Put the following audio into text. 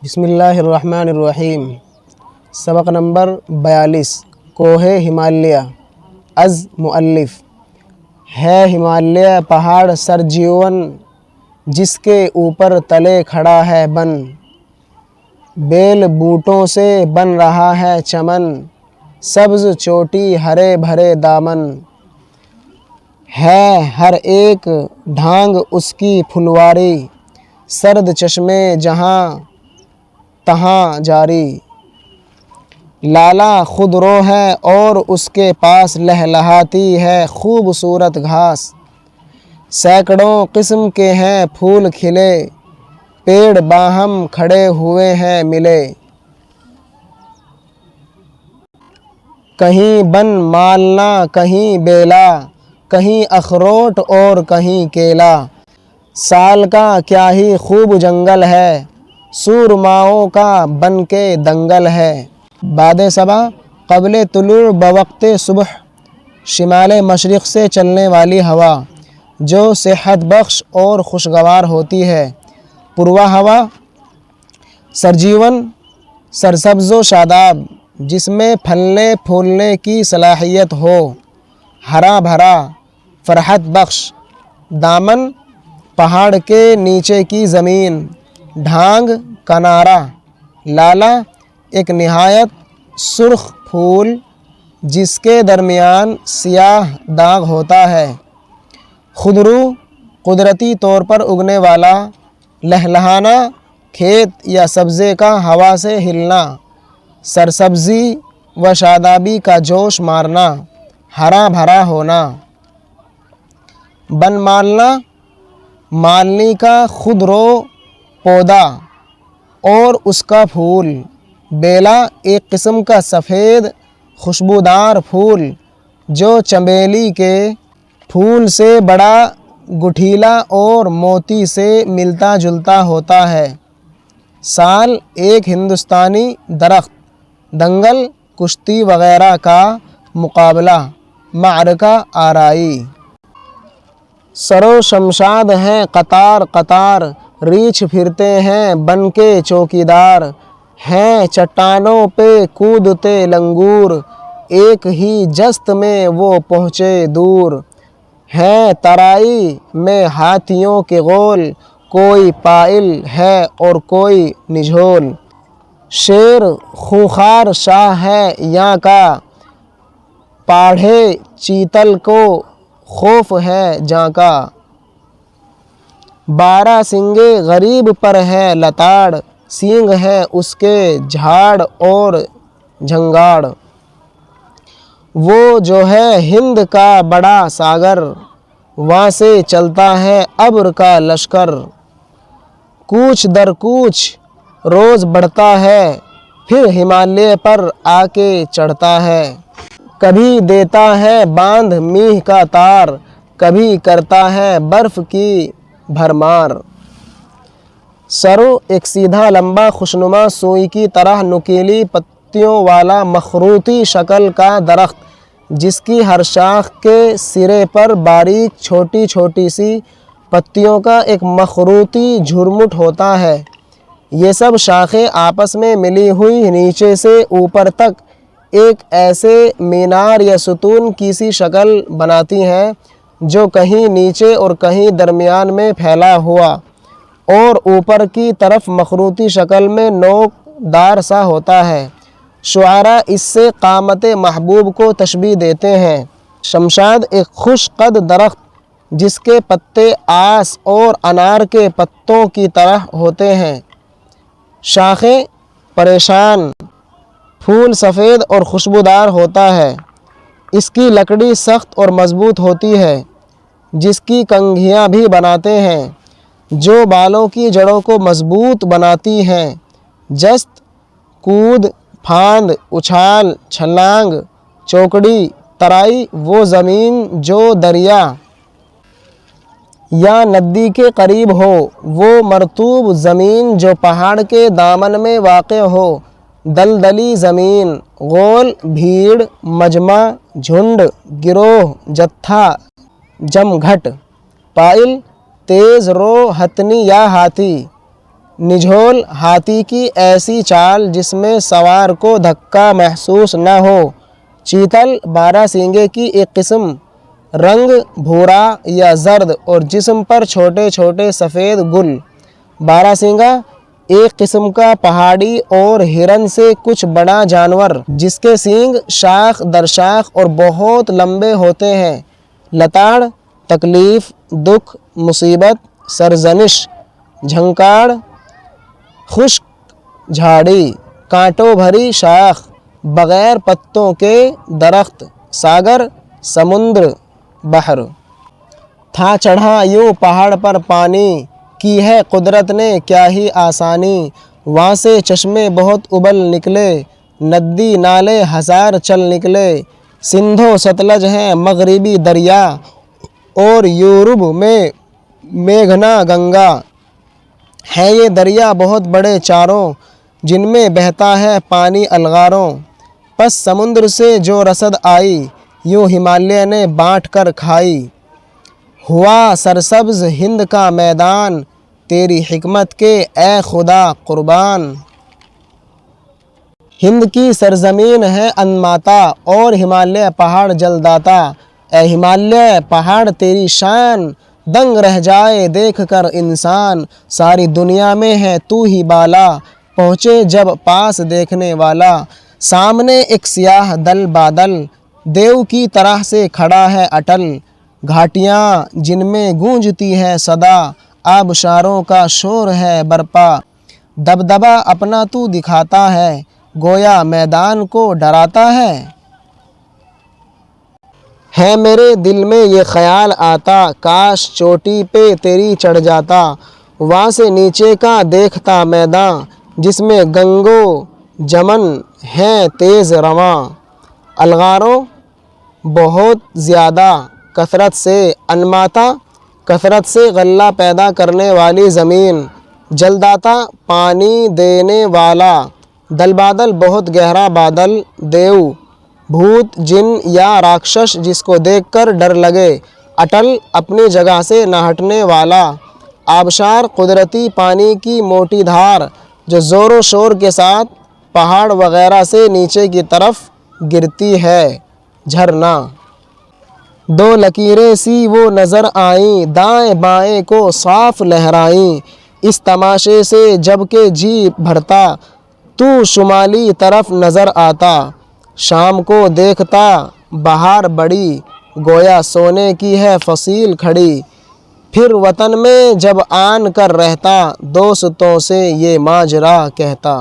بسم اللہ الرحمن الرحیم۔ سبق نمبر 42 کوہ ہمالیہ۔ از مؤلف ہے ہمالیہ پہاڑ سرجیون، جس کے اوپر تلے کھڑا ہے بن، بیل بوٹوں سے بن رہا ہے چمن، سبز چوٹی ہرے بھرے دامن، ہے ہر ایک ڈھانگ اس کی پھلواری، سرد چشمے جہاں تہاں جاری، لالا خود رو ہے اور اس کے پاس لہلہاتی ہے خوبصورت گھاس، سینکڑوں قسم کے ہیں پھول کھلے، پیڑ باہم کھڑے ہوئے ہیں ملے، کہیں بن مالنا کہیں بیلا، کہیں اخروٹ اور کہیں کیلا، سال کا کیا ہی خوب جنگل ہے، سورماؤں کا بن کے دنگل ہے، بعد صبا قبل طلوع بوقت صبح، شمال مشرق سے چلنے والی ہوا جو صحت بخش اور خوشگوار ہوتی ہے، پوروا ہوا، سرجیون سرسبز و شاداب، جس میں پھلنے پھولنے کی صلاحیت ہو، ہرا بھرا فرحت بخش، دامن پہاڑ کے نیچے کی زمین، ڈھانگ کنارہ، لالا ایک نہایت سرخ پھول جس کے درمیان سیاہ داغ ہوتا ہے، خضرو قدرتی طور پر اگنے والا، لہلہانا کھیت یا سبزے کا ہوا سے ہلنا، سرسبزی و شادابی کا جوش مارنا، ہرا بھرا ہونا، بن مالنا مالنی کا خضرو پودا اور اس کا پھول، بیلا ایک قسم کا سفید خوشبودار پھول جو چنبیلی کے پھول سے بڑا گٹھیلا اور موتی سے ملتا جلتا ہوتا ہے، سال ایک ہندوستانی درخت، دنگل کشتی وغیرہ کا مقابلہ، معرکہ آرائی، سرو شمشاد ہیں قطار قطار، ریچھ پھرتے ہیں بن کے چوکیدار، ہیں چٹانوں پہ کودتے لنگور، ایک ہی جست میں وہ پہنچے دور، ہیں ترائی میں ہاتھیوں کے غول، کوئی پائل ہے اور کوئی نجھول، شیر خونخوار شاہ ہے یاں کا، پاڑھے چیتل کو خوف ہے جاں کا، بارہ سنگے غریب پر ہے لتاڑ، سینگ ہے اس کے جھاڑ اور جھنگاڑ، وہ جو ہے ہند کا بڑا ساگر، وہاں سے چلتا ہے ابر کا لشکر، کوچ در کوچ روز بڑھتا ہے، پھر ہمالیہ پر آ کے چڑھتا ہے، کبھی دیتا ہے باندھ میخ کا تار، کبھی کرتا ہے برف کی بھرمار، سرو ایک سیدھا لمبا خوشنما سوئی کی طرح نکیلی پتیوں والا مخروطی شکل کا درخت، جس کی ہر شاخ کے سرے پر باریک چھوٹی چھوٹی سی پتیوں کا ایک مخروطی جھرمٹ ہوتا ہے، یہ سب شاخیں آپس میں ملی ہوئی نیچے سے اوپر تک ایک ایسے مینار یا ستون کی سی شکل بناتی ہیں جو کہیں نیچے اور کہیں درمیان میں پھیلا ہوا اور اوپر کی طرف مخروطی شکل میں نوک دار سا ہوتا ہے، شعراء اس سے قامت محبوب کو تشبیہ دیتے ہیں، شمشاد ایک خوش قد درخت جس کے پتے آس اور انار کے پتوں کی طرح ہوتے ہیں، شاخیں پریشان، پھول سفید اور خوشبودار ہوتا ہے، اس کی لکڑی سخت اور مضبوط ہوتی ہے، جس کی کنگھیاں بھی بناتے ہیں جو بالوں کی جڑوں کو مضبوط بناتی ہیں، جست، کود، پھاند، اچھال، چھلانگ، چوکڑی، ترائی وہ زمین جو دریا یا ندی کے قریب ہو، وہ مرطوب زمین جو پہاڑ کے دامن میں واقع ہو، دلدلی زمین، غول، بھیڑ، مجمع، جھنڈ، گروہ، جتھا، جمگھٹ، پائل، تیز رو ہتھنی یا ہاتھی، نجھول ہاتھی کی ایسی چال جس میں سوار کو دھکا محسوس نہ ہو۔ چیتل بارہ سینگے کی ایک قسم، رنگ بھورا یا زرد اور جسم پر چھوٹے چھوٹے سفید گل۔ بارہ سینگا ایک قسم کا پہاڑی اور ہرن سے کچھ بڑا جانور جس کے سینگ شاخ در شاخ اور بہت لمبے ہوتے ہیں۔ لتاڑ تکلیف، دکھ، مصیبت، سرزنش۔ جھنکاڑ خشک جھاڑی، کانٹوں بھری شاخ، بغیر پتوں کے درخت۔ ساگر سمندر، بحر۔ تھا چڑھا یوں پہاڑ پر پانی، کی ہے قدرت نے کیا ہی آسانی۔ وہاں سے چشمے بہت ابل نکلے، ندی نالے ہزار چل نکلے۔ سندھ و ستلج ہیں مغربی دریا، اور یورپ میں میگھنا گنگا۔ ہیں یہ دریا بہت بڑے چاروں، جن میں بہتا ہے پانی الغاروں۔ پس سمندر سے جو رسد آئی، یوں ہمالیہ نے بانٹ کر کھائی۔ ہوا سرسبز ہند کا میدان، تیری حکمت کے اے خدا قربان۔ ہند کی سرزمین ہے انماتا، اور ہمالیہ پہاڑ جلداتا۔ اے ہمالیہ پہاڑ تیری شان، دنگ رہ جائے دیکھ کر انسان۔ ساری دنیا میں ہے تو ہی بالا، پہنچے جب پاس دیکھنے والا۔ سامنے ایک سیاہ دل بادل، دیو کی طرح سے کھڑا ہے اٹل۔ گھاٹیاں جن میں گونجتی ہے صدا، آبشاروں کا شور ہے برپا۔ دبدبا اپنا تو دکھاتا ہے، گویا میدان کو ڈراتا ہے۔ ہے میرے دل میں یہ خیال آتا، کاش چوٹی پہ تیری چڑھ جاتا۔ وہاں سے نیچے کا دیکھتا میداں، جس میں گنگو جمن ہیں تیز رواں۔ الغاروں بہت زیادہ، کثرت سے۔ انماتا کثرت سے غلہ پیدا کرنے والی زمین۔ جلداتا پانی دینے والا۔ دل بادل بہت گہرا بادل۔ دیو بھوت جن یا راکشس جس کو دیکھ کر ڈر لگے۔ اٹل اپنی جگہ سے نہ ہٹنے والا۔ آبشار قدرتی پانی کی موٹی دھار، جو زور و شور کے ساتھ پہاڑ وغیرہ سے نیچے کی طرف گرتی ہے۔ جھرنا دو لکیریں سی وہ نظر آئیں، دائیں بائیں کو صاف لہرائیں۔ اس تماشے سے جب کہ جی بھرتا، تو شمالی طرف نظر آتا۔ شام کو دیکھتا بہار بڑی، گویا سونے کی ہے فصیل کھڑی۔ پھر وطن میں جب آن کر رہتا، دوستوں سے یہ ماجرا کہتا۔